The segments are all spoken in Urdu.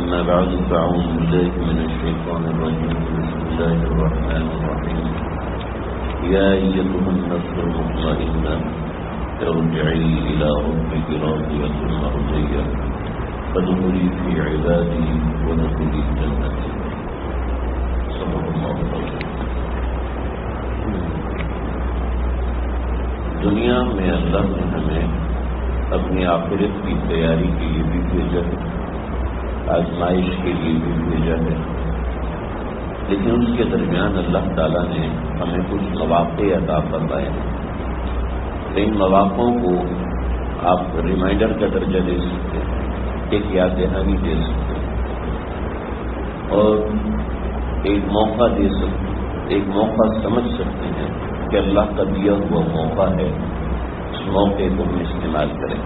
أما بعد فأعوذ بالله من الشيطان الرجيم. بسم الله الرحمن الرحيم. يا أيتها النفس المطمئنة ارجعي إلى ربك راضية مرضية فادخلي في عبادي وادخلي جنتي. صدق الله العظيم. دنیا میں اللہ نے ہمیں اپنی آخرت کی تیاری کے لیے بھی بھیجا ہے، آزمائش کے لیے بھی بھیجا ہے، لیکن اس کے درمیان اللہ تعالیٰ نے ہمیں کچھ مواقع عطا فرمائے ہیں. ان مواقعوں کو آپ ریمائنڈر کا درجہ دے سکتے ہیں، ایک یاد دہانی دے سکتے ہیں، اور ایک موقع دے سکتے ہیں، ایک موقع سمجھ سکتے ہیں کہ اللہ کا دیا ہوا موقع ہے، اس موقع کو ہم استعمال کریں.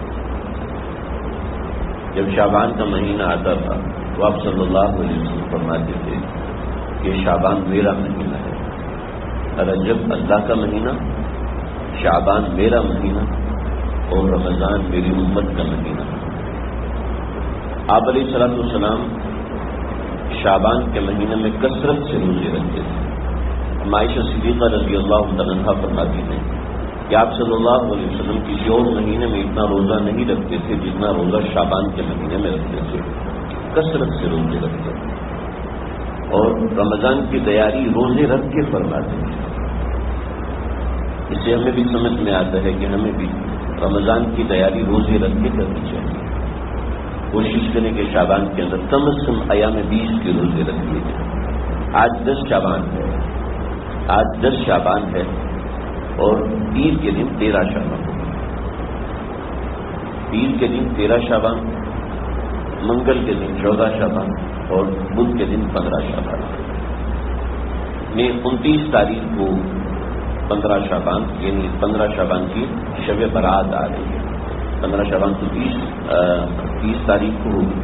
جب شعبان کا مہینہ آتا تھا تو آپ صلی اللہ علیہ وسلم فرماتے تھے کہ شعبان میرا مہینہ ہے. رجب اللہ کا مہینہ، شعبان میرا مہینہ، اور رمضان میری امت کا مہینہ. آپ علیہ الصلوۃ والسلام شعبان کے مہینے میں کثرت سے روزے رکھتے تھے. عائشہ صدیقہ رضی اللہ عنہا فرماتی ہیں کہ آپ صلی اللہ علیہ وسلم کسی اور مہینے میں اتنا روزہ نہیں رکھتے تھے جتنا روزہ شعبان کے مہینے میں رکھتے تھے. کثرت سے روزے رکھتے تھے اور رمضان کی تیاری روزے رکھ کے فرماتے تھے. اس سے ہمیں بھی سمجھ میں آتا ہے کہ ہمیں بھی رمضان کی تیاری روزے رکھ کے کرنی چاہیے. کوشش کریں کہ شعبان کے اندر کم از کم ایام 20 کے روزے رکھ لیے جائیں. آج 10 شعبان ہے اور پیر کے دن 13 شعبان ہوگا. پیر کے دن 13 شعبان، منگل کے دن 14 شعبان اور بدھ کے دن 15 شعبان. میں 29 تاریخ کو 15 شعبان یعنی 15 شعبان کی شب برات آ رہی ہے. 15 شعبان تو 30 تاریخ کو ہوگی.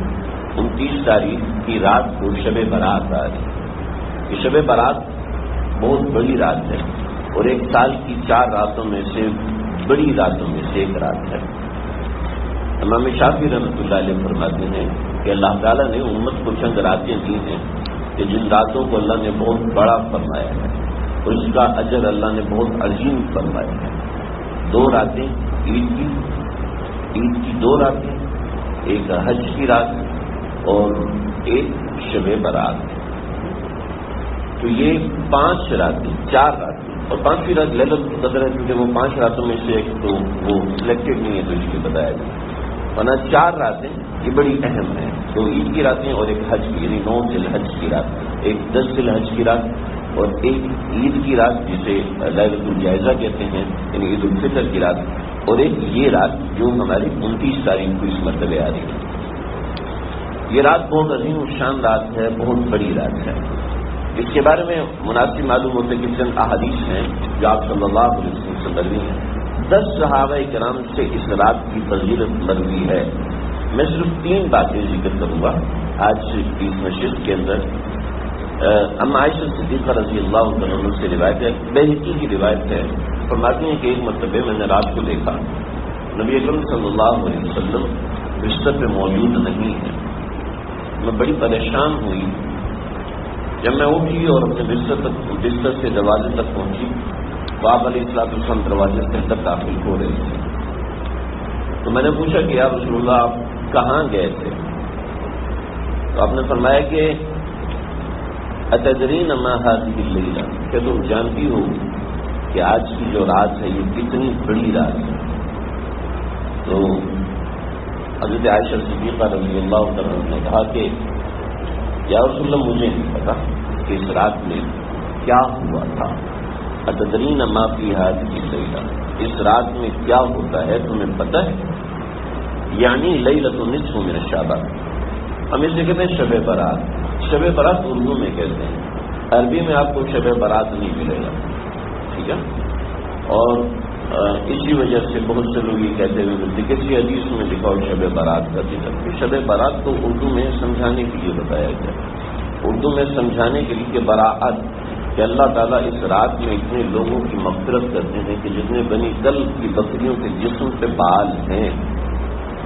29 تاریخ کی رات کو شب برات آ رہی ہے. یہ شب برات بہت بڑی رات ہے اور ایک سال کی 4 راتوں میں سے بڑی راتوں میں سے ایک رات ہے. امام شافعی رحمۃ اللہ علیہ فرماتے ہیں کہ اللہ تعالیٰ نے امت کو چند راتیں دی ہیں کہ جن راتوں کو اللہ نے بہت بڑا فرمایا ہے اور اس کا اجر اللہ نے بہت عظیم فرمایا ہے. 2 راتیں عید کی 2 راتیں، ایک حج کی رات اور ایک شب برات. تو یہ 5 راتیں، 4 راتیں اور 5ویں رات لیلۃ القدر ہے، کیونکہ وہ 5 راتوں میں سے ایک تو وہ سلیکٹڈ نہیں ہے تو اس لیے بتایا جائے. ورنہ 4 راتیں یہ بڑی اہم ہیں. 2 عید کی راتیں اور ایک حج کی یعنی 9 ذی الحج کی رات، ایک 10 ذی الحج کی رات اور ایک عید کی رات جسے لیلۃ الجائزہ کہتے ہیں یعنی عید الفطر کی رات، اور ایک یہ رات جو ہماری 29 تاریخ کو اس مرتبہ آ رہی ہے. یہ رات بہت عظیم الشان رات ہے، بہت بڑی رات ہے. اس کے بارے میں مناسب معلوم ہوتا ہے کہ چند احادیث ہیں جو آپ صلی اللہ علیہ وسلم سے مروی ہیں. 10 صحابہ کرام سے اس رات کی فضیلت مروی ہے. میں صرف 3 باتیں ذکر کروں گا آج کی اس نشست کے اندر. اما عائشہ صدیقہ رضی اللہ عنہ سے روایت ہے، بہقی کی روایت ہے، فرماتی ہیں کہ ایک مرتبہ میں نے رات کو دیکھا نبی اکرم صلی اللہ علیہ وسلم بستر پہ موجود نہیں ہے. میں بڑی پریشان ہوئی. جب میں اٹھی اور اپنے بستر سے دروازے تک پہنچی تو آپ علیہ الصلوۃ والسلام دروازے سے اندر داخل ہو رہے تھے. تو میں نے پوچھا کہ یا رسول اللہ آپ کہاں گئے تھے؟ تو آپ نے فرمایا کہ اتدرین ما هذه الليلہ، کہ تم جانتی ہو کہ آج کی جو رات ہے یہ کتنی بڑی رات ہے. تو حضرت عائشہ صدیقہ رضی اللہ عنہا نے کہا کہ یا رسول اللہ مجھے نہیں پتا کہ اس رات میں کیا ہوا تھا. اتدرین ما فی هذه الليلہ، اس رات میں کیا ہوتا ہے تمہیں پتہ ہے؟ یعنی لیلۃ النصف من شعبان. ہم اسے کہتے ہیں شب برات. شب برات اردو میں کہتے ہیں، عربی میں آپ کو شب برات نہیں ملے گا. ٹھیک ہے. اور اسی وجہ سے بہت سے لوگ یہ کہتے ہوئے ملتے کہ کسی حدیث میں لکھا ہو شب برات کا ذکر. شب برات کو اردو میں سمجھانے کے لیے بتایا گیا، اردو میں سمجھانے کے لیے کہ براعت، کہ اللہ تعالیٰ اس رات میں اتنے لوگوں کی مغفرت کرتے ہیں کہ جتنے بنی کلب کی بکریوں کے جسم پہ بال ہیں.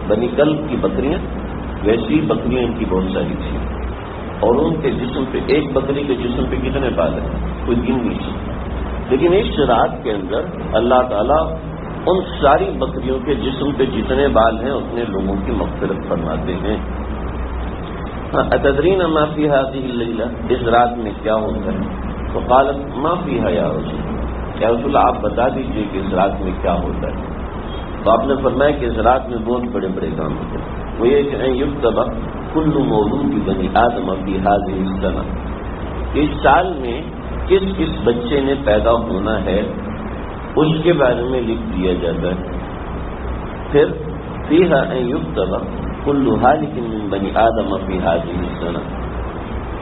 بنی کلب کی بکریاں ویسی بکریاں ان کی بہت ساری تھیں، اور ان کے جسم پہ، ایک بکری کے جسم پہ کتنے بال ہیں کوئی گن نہیں سکتا، لیکن اس رات کے اندر اللہ تعالیٰ ان ساری بکریوں کے جسم پہ جتنے بال ہیں اتنے لوگوں کی مغفرت فرماتے ہیں۔ اتدرین ما فی ہذہ اللیلہ، اس رات میں کیا ہوتا ہے؟ تو قالت ما فیہا یا رسول اللہ، آپ بتا دیجئے کہ اس رات میں کیا ہوتا ہے۔ تو آپ نے فرمایا کہ اس رات میں بہت بڑے بڑے کام ہوتے ہیں، وہ یہ کہ یکتب کل مولود بنی آدم فی ہذہ السنہ، اس سال میں کس کس بچے نے پیدا ہونا ہے اس کے بارے میں لکھ دیا جاتا ہے۔ پھر فیہا ان یکتب کل ہالک من بنی آدم فی ہذہ السنہ،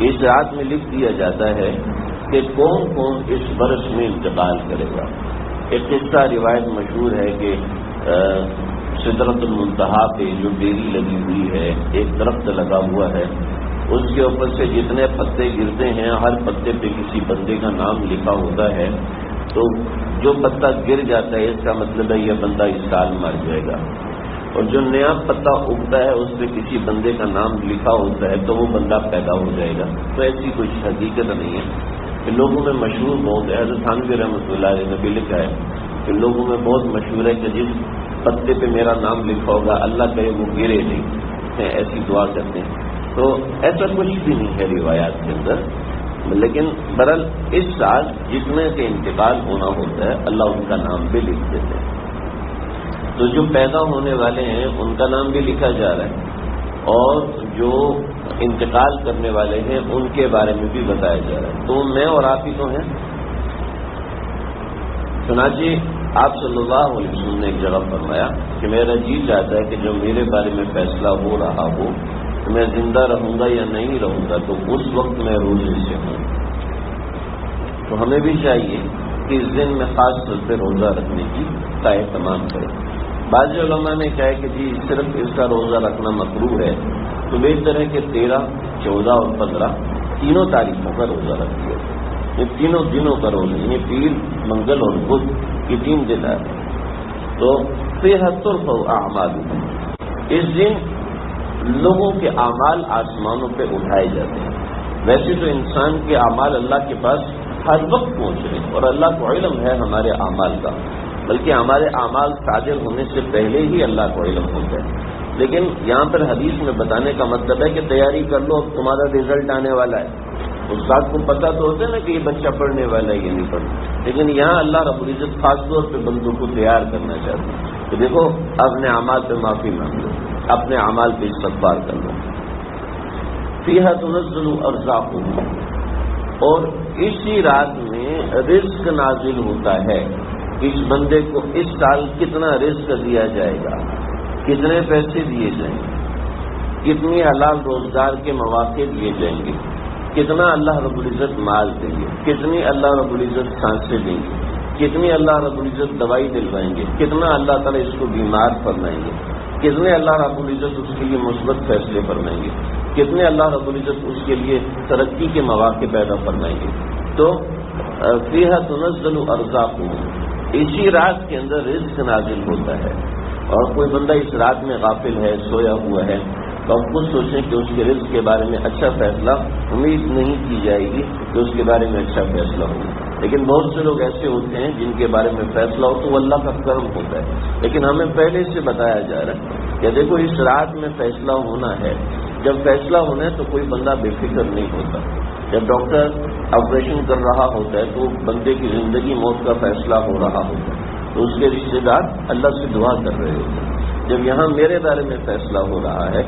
اس رات میں لکھ دیا جاتا ہے کہ کون کون اس برس میں انتقال کرے گا۔ ایک قصہ روایت مشہور ہے کہ سدرۃ المنتہا پہ جو ڈیری لگی ہوئی ہے، ایک درخت لگا ہوا ہے، اس کے اوپر سے جتنے پتے گرتے ہیں ہر پتے پہ کسی بندے کا نام لکھا ہوتا ہے، تو جو پتا گر جاتا ہے اس کا مطلب ہے یہ بندہ اس سال مر جائے گا، اور جو نیا پتا اگتا ہے اس پہ کسی بندے کا نام لکھا ہوتا ہے تو وہ بندہ پیدا ہو جائے گا۔ تو ایسی کچھ حقیقت نہیں ہے کہ لوگوں میں مشہور بہت ہے، حضرت تھانوی رحمۃ اللہ علیہ نے بھی لکھا ہے کہ لوگوں میں بہت مشہور ہے کہ جس پتے پہ میرا نام لکھا ہوگا اللہ کرے وہ گرے نہیں، ایسی دعا کرتے ہیں۔ تو ایسا کچھ بھی نہیں ہے روایات کے اندر، لیکن برحال اس سال جتنے کے انتقال ہونا ہوتا ہے اللہ ان کا نام بھی لکھ دیتے ہیں۔ تو جو پیدا ہونے والے ہیں ان کا نام بھی لکھا جا رہا ہے، اور جو انتقال کرنے والے ہیں ان کے بارے میں بھی بتایا جا رہا ہے۔ تو میں اور آپ ہی تو ہیں۔ چنانچہ آپ صلی اللہ علیہ وسلم نے ایک جگہ فرمایا کہ میرا جی چاہتا ہے کہ جو میرے بارے میں فیصلہ ہو رہا ہو کہ میں زندہ رہوں گا یا نہیں رہوں گا، تو اس وقت میں روزے سے ہوں۔ تو ہمیں بھی چاہیے کہ اس دن میں خاص طور پہ روزہ رکھنے کی اہتمام کریں۔ بعض علماء نے کہا کہ جی صرف اس کا روزہ رکھنا مکروہ ہے، تو بہتر ہے کہ 13، 14 اور 15 تینوں تاریخوں کا روزہ رکھ دیا، یہ تینوں دنوں کا روزہ، یعنی پیر، منگل اور بدھ، یہ 3 دن ہے۔ تو فیہا ترفع اعمالہم، اس دن لوگوں کے اعمال آسمانوں پہ اٹھائے جاتے ہیں۔ ویسے تو انسان کے اعمال اللہ کے پاس ہر وقت پہنچ رہے ہیں، اور اللہ کو علم ہے ہمارے اعمال کا، بلکہ ہمارے اعمال صادر ہونے سے پہلے ہی اللہ کو علم ہوتا ہے۔ لیکن یہاں پر حدیث میں بتانے کا مطلب ہے کہ تیاری کر لو، اب تمہارا رزلٹ آنے والا ہے۔ استاد کو پتہ تو ہوتا ہے نا کہ یہ بچہ پڑھنے والا ہے یہ نہیں پڑھنا، لیکن یہاں اللہ رب العزت خاص طور پہ بندوں کو تیار کرنا چاہتے ہیں۔ تو دیکھو اپنے اعمال پہ معافی مانگ لو، اپنے اعمال پہ استغفار کر لو۔ فیہا تنزل ارزاقہم، اور اسی رات میں رزق نازل ہوتا ہے۔ اس بندے کو اس سال کتنا رزق دیا جائے گا، کتنے پیسے دیے جائیں گے، کتنی حلال روزگار کے مواقع دیے جائیں گے، کتنا اللہ رب العزت مال دیں گے، کتنی اللہ رب العزت سانسیں دیں گے، کتنی اللہ رب العزت دوائی دلوائیں گے، کتنا اللہ تعالیٰ اس کو بیمار فرمائیں گے، کتنے اللہ رب العزت اس کے لیے مثبت فیصلے فرمائیں گے، کتنے اللہ رب العزت اس کے لیے ترقی کے مواقع پیدا فرمائیں گے۔ تو فیہا تنزل ارزاقہم، اسی رات کے اندر رزق نازل ہوتا ہے۔ اور کوئی بندہ اس رات میں غافل ہے، سویا ہوا ہے، تو آپ خود سوچیں کہ اس کے رزق کے بارے میں اچھا فیصلہ امید نہیں کی جائے گی کہ اس کے بارے میں اچھا فیصلہ ہوگا۔ لیکن بہت سے لوگ ایسے ہوتے ہیں جن کے بارے میں فیصلہ ہو تو وہ اللہ کا کرم ہوتا ہے، لیکن ہمیں پہلے سے بتایا جا رہا ہے کہ دیکھو اس رات میں فیصلہ ہونا ہے۔ جب فیصلہ ہونا ہے تو کوئی بندہ بے فکر نہیں ہوتا۔ جب ڈاکٹر آپریشن کر رہا ہوتا ہے تو بندے کی زندگی موت کا فیصلہ ہو رہا ہوتا ہے، تو اس کے رشتے دار اللہ سے دعا کر رہے ہوتے ہیں۔ جب یہاں میرے بارے میں فیصلہ ہو رہا ہے،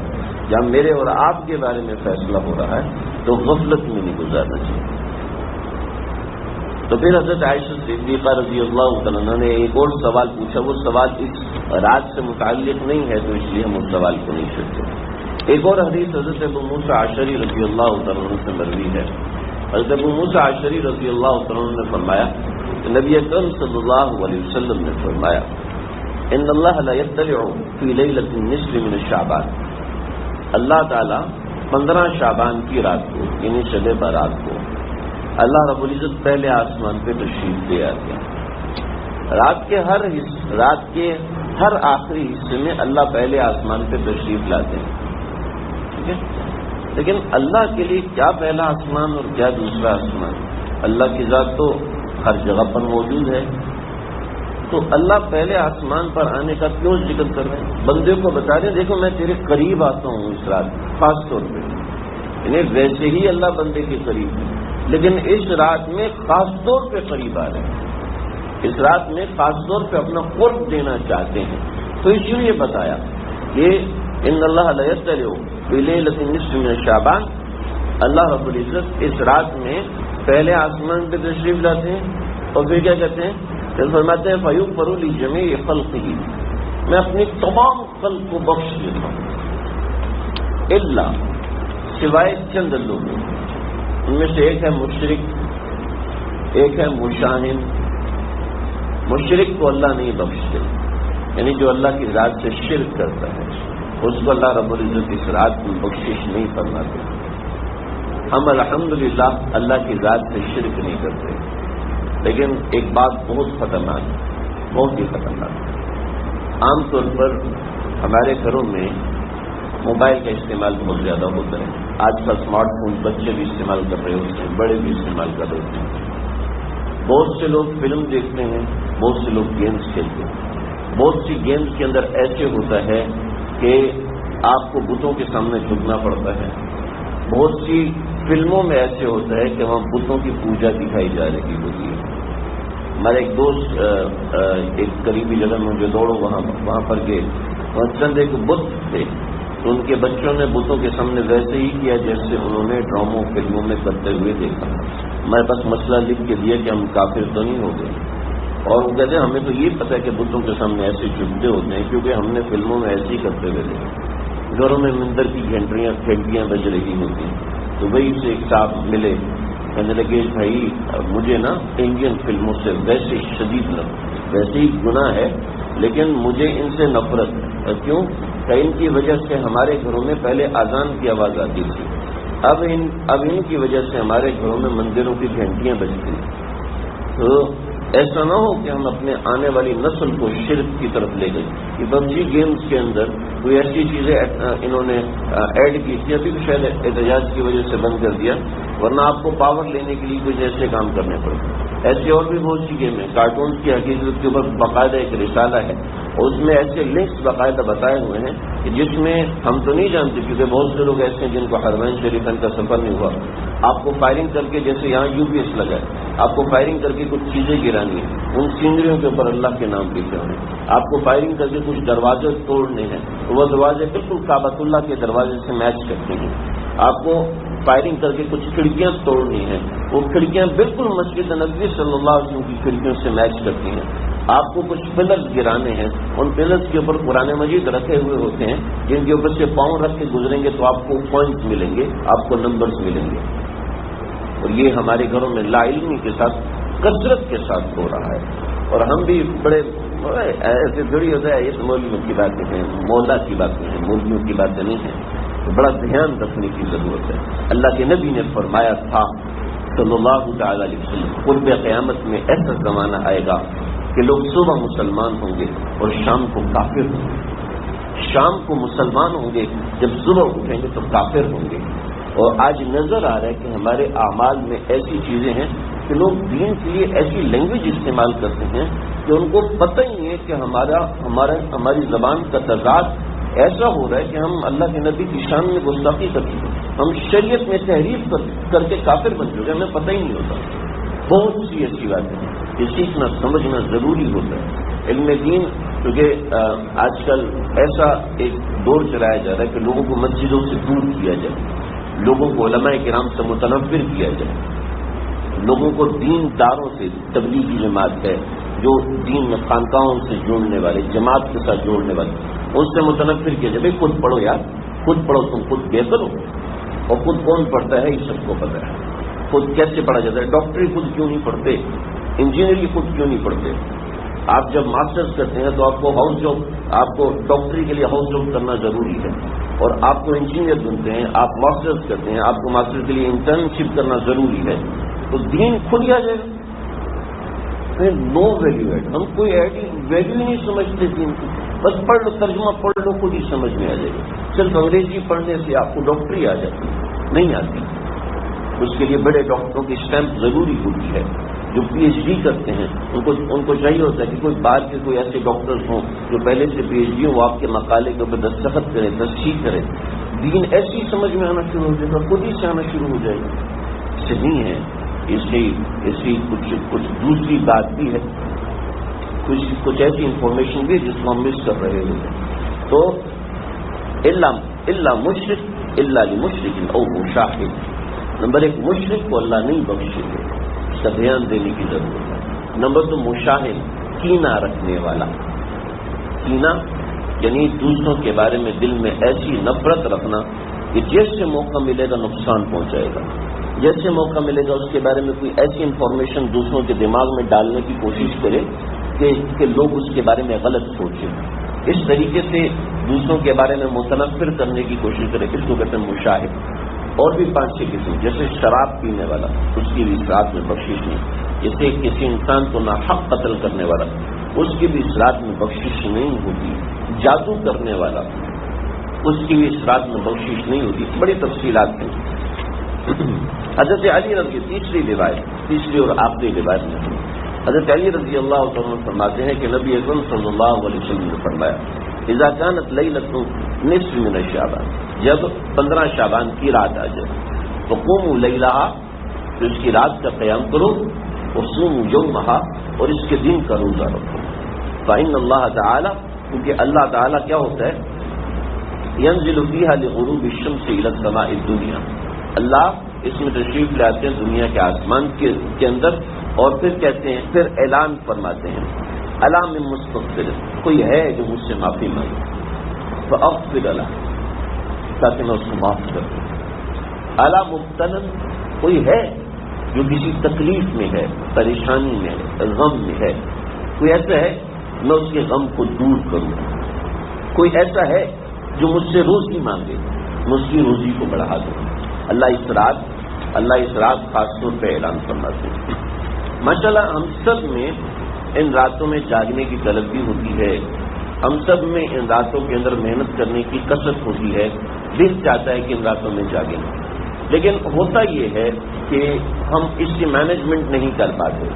یا میرے اور آپ کے بارے میں فیصلہ ہو رہا ہے، تو غفلت میں نہیں گزارنا چاہیے۔ تو پھر حضرت عائشہ صدیقہ رضی اللہ تعالیٰ عنہ نے ایک اور سوال پوچھا، وہ سوال اس رات سے متعلق نہیں ہے تو اس لیے ہم اس سوال کو نہیں چھوڑتے۔ ایک اور حدیث حضرت ابو موسیٰ اشعری رضی اللہ تعالیٰ عنہ سے مروی ہے۔ حضرت ابو موسیٰ اشعری رضی اللہ تعالیٰ عنہ نے فرمایا کہ نبی اکرم صلی اللہ علیہ وسلم نے فرمایا ان اللہ لا یطلع فی لیلۃ النصف من شعبان، اللہ تعالیٰ 15 شعبان کی رات کو، یعنی شب برات کو، اللہ رب العزت پہلے آسمان پہ تشریف لے آتے ہیں۔ رات کے ہر آخری حصے میں اللہ پہلے آسمان پہ تشریف لاتے ہیں۔ ٹھیک ہے. لیکن اللہ کے لیے کیا پہلا آسمان اور کیا دوسرا آسمان؟ اللہ کی ذات تو ہر جگہ پر موجود ہے. تو اللہ پہلے آسمان پر آنے کا کیوں ذکر کر رہے ہیں؟ بندے کو بتا رہے ہیں دیکھو میں تیرے قریب آتا ہوں اس رات، خاص طور پہ. یعنی ویسے ہی اللہ بندے کے قریب ہے، لیکن اس رات میں خاص طور پہ قریب آ رہے ہیں. اس رات میں خاص طور پہ اپنا قرب دینا چاہتے ہیں. تو اس لیے بتایا کہ ان اللہ لا یطلع فی لیلۃ النصف من شعبان، اللہ رب العزت اس رات میں پہلے آسمان پہ تشریف لاتے ہیں اور پھر کیا کہتے ہیں؟ پھر فرماتے ہیں فیغفر لجمیع خلقہ، میں اپنی تمام خلق کو بخش دیتا ہوں الا، سوائے چند لوگوں. ان میں سے ایک ہے مشرک، ایک ہے مشاہن. مشرک کو اللہ نہیں بخشتے، یعنی جو اللہ کی ذات سے شرک کرتا ہے اس کو اللہ رب العزت اس رات کی بخشش نہیں فرماتے. ہم الحمدللہ اللہ کی ذات سے شرک نہیں کرتے. لیکن ایک بات بہت خطرناک، بہت ہی خطرناک. عام طور پر ہمارے گھروں میں موبائل کا استعمال بہت زیادہ ہوتا ہے. آج کل اسمارٹ فون بچے بھی استعمال کر رہے ہوتے ہیں، بڑے بھی استعمال کر رہے ہوتے ہیں. بہت سے لوگ فلم دیکھتے ہیں، بہت سے لوگ گیمز کھیلتے ہیں. بہت سی گیمز کے اندر ایسے ہوتا ہے کہ آپ کو بتوں کے سامنے جھکنا پڑتا ہے. بہت سی فلموں میں ایسے ہوتا ہے کہ وہاں بتوں کی پوجا دکھائی جا رہی ہوتی ہے. ہمارے ایک دوست ایک قریبی جگہ میں جو دوڑو وہاں پر گئے، وہاں چند ایک بت تھے. تو ان کے بچوں نے بتوں کے سامنے ویسے ہی کیا جیسے انہوں نے ڈراموں فلموں میں کرتے ہوئے دیکھا. میں بس مسئلہ لکھ کے دیا کہ ہم کافر تو نہیں ہو گئے. اور وہ کہتے ہیں ہمیں تو یہ پتہ ہے کہ بتوں کے سامنے ایسے جھکتے ہوتے ہیں کیونکہ ہم نے فلموں میں ایسے ہی کرتے ہوئے دیکھا. گھروں میں مندر کی گھنٹیاں بج رہی ہوتی ہیں. تو وہی سے ایک صاحب ملے، کہنے لگے بھائی مجھے نا انڈین فلموں سے ویسے شدید ویسے ہی گناہ ہے لیکن مجھے ان سے نفرت ہے. کیوں؟ کہ ان کی وجہ سے ہمارے گھروں میں پہلے اذان کی آواز آتی تھی، اب ان کی وجہ سے ہمارے گھروں میں مندروں کی گھنٹیاں بجتی ہیں. تو ایسا نہ ہو کہ ہم اپنے آنے والی نسل کو شرک کی طرف لے گئے. کہ پبجی گیمز کے اندر کوئی ایسی چیزیں انہوں نے ایڈ کی تھی، ابھی تو شاید احتجاج کی وجہ سے بند کر دیا، ورنہ آپ کو پاور لینے کے لیے کچھ ایسے کام کرنے پڑتے. ایسے اور بھی بہت سی گیم ہیں. کارٹونز کی حقیقت کے اوپر باقاعدہ ایک رسالہ ہے، اور اس میں ایسے لنکس باقاعدہ بتائے ہوئے ہیں کہ جس میں ہم تو نہیں جانتے کیونکہ بہت سے لوگ ایسے ہیں جن کو حرمین شریفین کا سفر نہیں ہوا. آپ کو فائرنگ کر کے، جیسے یہاں UPS لگا ہے، آپ کو فائرنگ کر کے کچھ چیزیں گرانی ہیں، ان سینریوں کے اوپر اللہ کے نام لکھے ہوئے ہیں. آپ کو فائرنگ کر کے کچھ دروازے توڑنے ہیں، وہ دروازے بالکل کعبۃ اللہ کے دروازے سے میچ کرتے ہیں. آپ کو فائرنگ کر کے کچھ کھڑکیاں توڑنی ہیں، وہ کھڑکیاں بالکل مسجد نبوی صلی اللہ علیہ وسلم کی کھڑکیوں سے میچ کرتی ہیں. آپ کو کچھ پلرز گرانے ہیں، ان پلرز کے اوپر قرآن مجید رکھے ہوئے ہوتے ہیں جن کے اوپر سے پاؤں رکھ کے گزریں گے تو آپ کو پوائنٹس ملیں گے، آپ کو نمبرز ملیں گے. اور یہ ہمارے گھروں میں لا علمی کے ساتھ کثرت کے ساتھ ہو رہا ہے. اور ہم بھی بڑے ایسے تھوڑی ہوتا ہے، یہ تو مولویوں کی باتیں ہیں، مولا کی باتیں ہیں، مولویوں کی باتیں نہیں ہیں. تو بڑا دھیان رکھنے کی ضرورت ہے. اللہ کے نبی نے فرمایا تھا صلی اللہ تعالی علیہ وسلم، قرب قیامت میں ایسا زمانہ آئے گا کہ لوگ صبح مسلمان ہوں گے اور شام کو کافر ہوں گے. شام کو مسلمان ہوں گے، جب صبح اٹھیں گے تو کافر ہوں گے. اور آج نظر آ رہا ہے کہ ہمارے اعمال میں ایسی چیزیں ہیں کہ لوگ دین کے لیے ایسی لینگویج استعمال کرتے ہیں کہ ان کو پتہ ہی نہیں ہے کہ ہماری زبان کا تضاد ایسا ہو رہا ہے کہ ہم اللہ کے نبی کی شان میں گستاخی کر چکے، ہم شریعت میں تحریف کر کے کافر بن چکے، ہمیں پتہ ہی نہیں ہوتا. بہت سی ایسی باتیں ہیں کہ سیکھنا سمجھنا ضروری ہوتا ہے. علم دین کیونکہ آج کل ایسا ایک دور چلایا جا رہا ہے کہ لوگوں کو مسجدوں سے دور کیا جائے، لوگوں کو علماء کرام سے متنفر کیا جائے، لوگوں کو دین داروں سے، تبلیغی جماعت ہے جو دین میں خانقاہوں سے جوڑنے والے، جماعت کے ساتھ جوڑنے والے، ان سے متنفر کیا جائے. بھائی خود پڑھو یار، خود پڑھو، تم خود بہتر ہو. اور خود کون پڑھتا ہے یہ سب کو پتہ ہے. خود کیسے پڑھا جاتا ہے؟ ڈاکٹری خود کیوں نہیں پڑھتے؟ انجینئرنگ خود کیوں نہیں پڑھتے؟ آپ جب ماسٹرز کرتے ہیں تو آپ کو ہاؤس جاب، آپ کو ڈاکٹری کے لیے ہاؤس جاب کرنا ضروری ہے. اور آپ کو انجینئر بنتے ہیں، آپ ماسٹرز کرتے ہیں، آپ کو ماسٹر کے لیے انٹرنشپ کرنا ضروری ہے. تو دین خود آ جائے گا. نو ویلیو ایڈ، ہم کوئی ویلیو ہی نہیں سمجھتے دین کی. بس پڑھ لو، ترجمہ پڑھ لو، خود ہی سمجھ میں آ جائے گا. صرف انگریزی پڑھنے سے آپ کو ڈاکٹری آ جاتی نہیں آتی. اس کے لیے بڑے ڈاکٹروں کی اسٹیمپ ضروری ہوتی ہے. جو پی ایچ ڈی کرتے ہیں ان کو چاہیے ہوتا ہے کہ کوئی باہر کے کوئی ایسے ڈاکٹرز ہوں جو پہلے سے پی ایچ ڈی ہوں، وہ آپ کے مقالے کے اوپر دستخط کریں، تصحیح کریں. دین ایسی سمجھ میں آنا شروع ہو جائے گا، خود ہی سے آنا شروع ہو جائے گا. صحیح ہے. اسی کچھ دوسری بات بھی ہے، کچھ ایسی انفارمیشن بھی جس کو ہم مس کر رہے ہیں. تو اللہ مشرک اللہ لمشرک او مشاہد. نمبر 1 مشرک کو اللہ نہیں بخشے گا، اس کا دھیان دینے کی ضرورت ہے. نمبر 2 مشاہد کینہ رکھنے والا. کینہ یعنی دوسروں کے بارے میں دل میں ایسی نفرت رکھنا کہ جیسے موقع ملے گا نقصان پہنچائے گا، جیسے موقع ملے گا اس کے بارے میں کوئی ایسی انفارمیشن دوسروں کے دماغ میں ڈالنے کی کوشش کرے کہ لوگ اس کے بارے میں غلط سوچیں. اس طریقے سے دوسروں کے بارے میں متنفر کرنے کی کوشش کرے، اس کو کہتے ہیں مشاہد. اور بھی 5-6 قسم، جیسے شراب پینے والا، اس کی بھی اس رات میں بخشش نہیں. جیسے کسی انسان کو ناحق قتل کرنے والا، اس کی بھی اس رات میں بخشش نہیں ہوتی. جادو کرنے والا، اس کی بھی اس رات میں بخشش نہیں ہوتی. بڑی تفصیلات ہیں. حضرت علی رضی تیسری اور آخری روایت میں حضرت علی رضی اللہ عنہ فرماتے ہیں کہ نبی اکرم صلی اللہ علیہ وسلم نے فرمایا اذا كانت لیلۃ نصف من شعبان، جب 15 شعبان کی رات آ جائے تو قوموا لیلہا، تو اس کی رات کا قیام کرو، وصوموا یومہا، اور اس کے دن کا روزہ رکھو. فإن اللہ تعالی، کیونکہ اللہ تعالیٰ کیا ہوتا ہے، ينزل فيها لغروب الشمس الى السماء الدنيا، اللہ اس میں تشریف لاتے ہیں دنیا کے آسمان کے اندر، اور پھر کہتے ہیں، پھر اعلان فرماتے ہیں، الا من مستغفر، کوئی ہے جو مجھ سے معافی مانگے، فاغفر له، تاکہ میں اس کو معاف کر دوں. الا مبتلا، کوئی ہے جو کسی تکلیف میں ہے، پریشانی میں ہے، غم میں ہے، کوئی ایسا ہے میں اس کے غم کو دور کروں. کوئی ایسا ہے جو مجھ سے روزی مانگے، میں اس کی روزی کو بڑھا دوں. اللہ اس رات خاص طور پہ اعلان فرماتے ہیں. ماشاءاللہ ہم سب میں ان راتوں میں جاگنے کی طلب بھی ہوتی ہے، ہم سب میں ان راتوں کے اندر محنت کرنے کی کثرت ہوتی ہے. دل چاہتا ہے کہ ان راتوں میں جاگیں، لیکن ہوتا یہ ہے کہ ہم اس کی مینجمنٹ نہیں کر پاتے.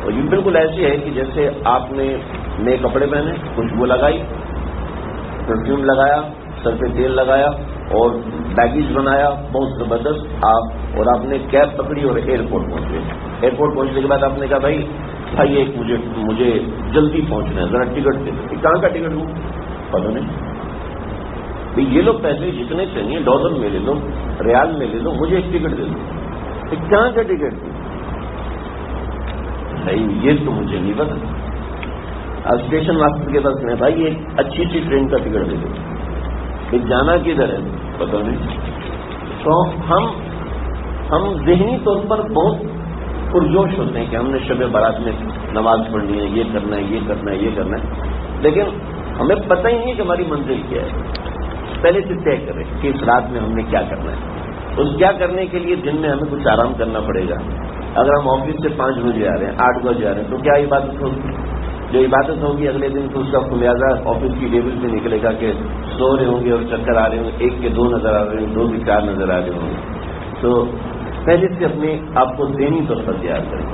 اور یہ بالکل ایسے ہے کہ جیسے آپ نے نئے کپڑے پہنے، خوشبو لگائی، پرفیوم لگایا، سر پہ تیل لگایا اور بیگیج بنایا بہت زبردست آپ نے کیب پکڑی اور ایئرپورٹ پہنچے. ایئرپورٹ پہنچنے کے بعد آپ نے کہا بھائی ایک مجھے جلدی پہنچنا ہے، ذرا ٹکٹ دے دو. کہاں کا ٹکٹ ہوں پتہ نہیں بھائی، یہ لوگ پیسے جتنے چاہیے ڈالر میں لے لو، ریال میں لے لو، مجھے ایک ٹکٹ دے دو. کہاں کا ٹکٹ بھائی، یہ تو مجھے نہیں پتا. اسٹیشن ماسٹر کے پاس میں بھائی ایک اچھی سی ٹرین کا ٹکٹ دے دو. جانا کدھر ہے پتہ نہیں. تو ہم ذہنی طور پر بہت پرجوش ہوتے ہیں کہ ہم نے شب برات میں نماز پڑھنی ہے، یہ کرنا ہے، یہ کرنا ہے، یہ کرنا ہے، لیکن ہمیں پتہ ہی نہیں کہ ہماری منزل کیا ہے. پہلے سے طے کریں کہ اس رات میں ہم نے کیا کرنا ہے. اس کیا کرنے کے لیے دن میں ہمیں کچھ آرام کرنا پڑے گا. اگر ہم آفس سے 5 بجے آ رہے ہیں، 8 بجے آ رہے ہیں، تو کیا عبادت ہوگی؟ جو عبادت ہوگی اگلے دن تو اس کا خمیازہ آفس کی ٹیبل سے نکلے گا کہ سو رہے ہوں گے اور چکر آ رہے ہوں گے، 1 کے 2 نظر آ رہے ہوں گے، 2 کے 4 نظر آ رہے ہوں گے. تو پہلے سے اپنے آپ کو ذہنی طور پر تیار کریں،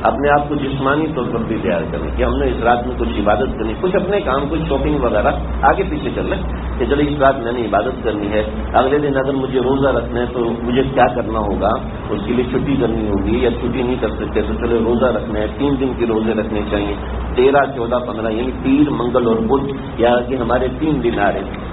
اپنے آپ کو جسمانی طور پر بھی تیار کریں کہ ہم نے اس رات میں کچھ عبادت کرنی، کچھ اپنے کام، کچھ شاپنگ وغیرہ آگے پیچھے کر لیں کہ چلو اس رات میں نے عبادت کرنی ہے. اگلے دن اگر مجھے روزہ رکھنا ہے تو مجھے کیا کرنا ہوگا، اس کے لیے چھٹی کرنی ہوگی یا چھٹی نہیں کر سکتے تو چلو روزہ رکھنا ہے. 3 دن کے روزے رکھنے چاہیے، 13, 14, 15 یعنی پیر، منگل اور بدھ، یا کہ ہمارے 3 دن آ رہے ہیں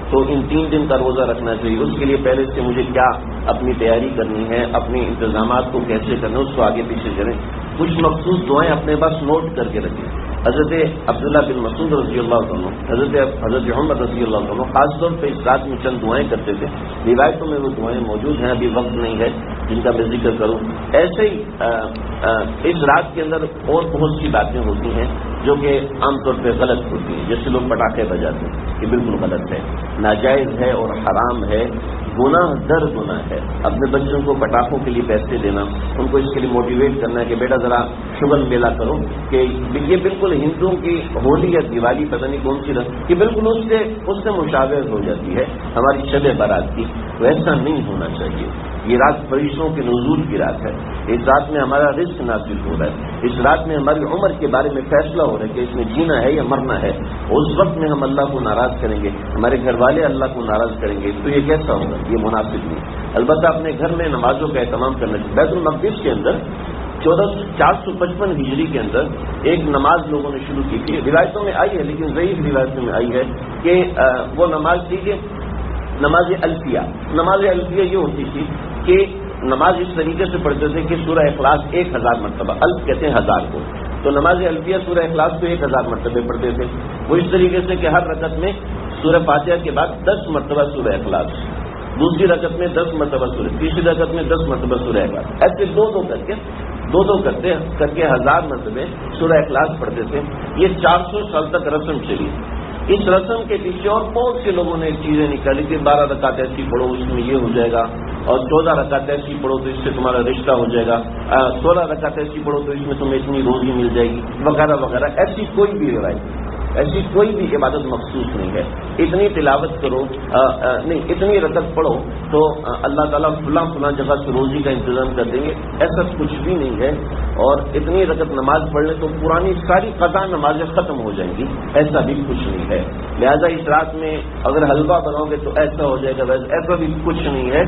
تو ان 3 دن کا روزہ رکھنا چاہیے. اس کے لیے پہلے سے مجھے کیا اپنی تیاری کرنی ہے، اپنے انتظامات کو کیسے کرنا ہے، اس کو آگے پیچھے کریں. کچھ مخصوص دعائیں اپنے پاس نوٹ کر کے رکھیں. حضرت عبداللہ بن مسعود رضی اللہ عنہ، حضرت عمر رضی اللہ عنہ خاص طور پہ اس رات میں چند دعائیں کرتے تھے. روایتوں میں وہ دعائیں موجود ہیں، ابھی وقت نہیں ہے جن کا میں ذکر کروں. ایسے ہی اس رات کے اندر اور بہت سی باتیں ہوتی ہیں جو کہ عام طور پہ غلط ہوتی ہیں. جیسے لوگ پٹاخے بجاتے ہیں، یہ بالکل غلط ہے، ناجائز ہے اور حرام ہے. گناہ در گناہ ہے. اپنے بچوں کو پٹاخوں کے لیے پیسے دینا، ان کو اس کے لیے موٹیویٹ کرنا ہے کہ بیٹا ذرا شگن میلہ کرو، کہ یہ بالکل ہندوؤں کی ہولی یا دیوالی پتہ نہیں کون سی رسم کہ بالکل اس سے مشابہ ہو جاتی ہے ہماری شب برات کی. تو ایسا نہیں ہونا چاہیے. یہ رات فرشتوں کے نزول کی رات ہے. اس رات میں ہمارا رزق نازل ہو رہا ہے. اس رات میں ہماری عمر کے بارے میں فیصلہ ہو رہا ہے کہ اس میں جینا ہے یا مرنا ہے. اس وقت میں ہم اللہ کو ناراض کریں گے، ہمارے گھر والے اللہ کو ناراض کریں گے، تو یہ کیسا ہوگا؟ یہ مناسب نہیں. البتہ اپنے گھر میں نمازوں کا اہتمام کرنا چاہیے. بیت المقدس کے اندر 455 ہجری کے اندر ایک نماز لوگوں نے شروع کی تھی. روایتوں میں آئی ہے، لیکن ضعیف روایتوں میں آئی ہے کہ وہ نماز تھی کہ نماز الفیہ. نماز الفیہ یہ ہوتی تھی کہ نماز اس طریقے سے پڑھتے تھے کہ سورہ اخلاص 1000 مرتبہ، الف کہتے ہیں 1000 کو، تو نماز الفیہ سورہ اخلاص کو 1000 مرتبہ پڑھتے تھے. وہ اس طریقے سے کہ ہر رکعت میں سورہ فاتحہ کے بعد 10 مرتبہ سورہ اخلاص، دوسری رکعت میں 10 مرتبہ سورہ، تیسری رکعت میں 10 مرتبہ سورہ اخلاص، ایسے دو کر کے 1000 مرتبہ سورہ اخلاص پڑھتے تھے. یہ 400 سال تک رسم چلی. اس رسم کے پیچھے اور بہت سے لوگوں نے چیزیں نکالی کہ 12 رکعت ایسی پڑھو اس میں یہ ہو جائے گا، اور 14 رکعت ایسی پڑھو تو اس سے تمہارا رشتہ ہو جائے گا، 16 رکعت ایسی پڑھو تو اس میں تمہیں اتنی روزی مل جائے گی، وغیرہ وغیرہ. ایسی کوئی بھی روایت، ایسی کوئی بھی عبادت مخصوص نہیں ہے. اتنی تلاوت کرو نہیں، اتنی رکعت پڑھو تو اللہ تعالیٰ فلاں جگہ سے روزی کا انتظام کر دیں گے. ایسا کچھ بھی نہیں ہے. اور اتنی رکعت نماز پڑھ لیں تو پرانی ساری قضا نمازیں ختم ہو جائیں گی، ایسا بھی کچھ نہیں ہے. لہذا اس رات میں اگر حلوہ بناؤ گے تو ایسا ہو جائے گا، ایسا بھی کچھ نہیں ہے.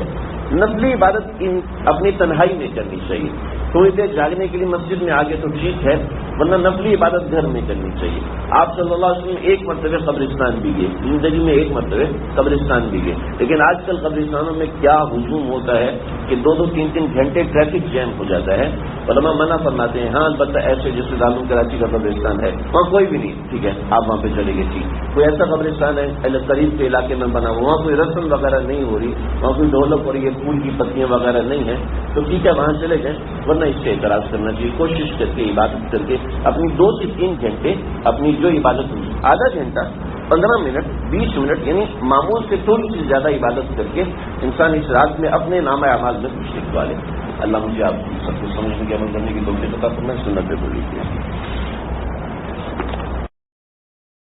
نفلی عبادت اپنی تنہائی میں کرنی چاہیے. تھوڑی دیر جاگنے کے لیے مسجد میں آگے تو ٹھیک ہے، ورنہ نفلی عبادت گھر میں کرنی چاہیے. آپ صلی اللہ علیہ وسلم ایک مرتبہ قبرستان بھی گئے، زندگی میں ایک مرتبہ قبرستان بھی گئے. لیکن آج کل قبرستانوں میں کیا ہجوم ہوتا ہے کہ 2-3 گھنٹے ٹریفک جیم ہو جاتا ہے. علماء منع فرماتے ہیں. ہاں البتہ ایسے جیسے دارالعلوم کراچی کا قبرستان ہے وہاں کوئی بھی نہیں، ٹھیک ہے آپ وہاں پہ چلے گئے. ٹھیک، کوئی ایسا قبرستان ہے قریب کے علاقے میں بنا ہوا، وہاں کوئی رسم وغیرہ نہیں ہو رہی، وہاں کوئی ڈھولک ہو رہی ہے، پھول کی پتیاں وغیرہ نہیں ہیں، تو ٹھیک ہے وہاں چلے جائیں. ورنہ اس سے اعتراض کرنا چاہیے. کوشش کر کے عبادت کر کے اپنی 2 سے 3 گھنٹے اپنی جو عبادت ہوئی، آدھا گھنٹہ 15 منٹ 20 منٹ یعنی معمول سے تھوڑی سی زیادہ عبادت کر کے انسان اس رات میں اپنے نامہ اعمال میں کچھ لکھوا لے. اللہ مجھے آپ سب کو سمجھنے کی عمل کرنے کی توفیق عطا فرمائے. سنت پہ بولی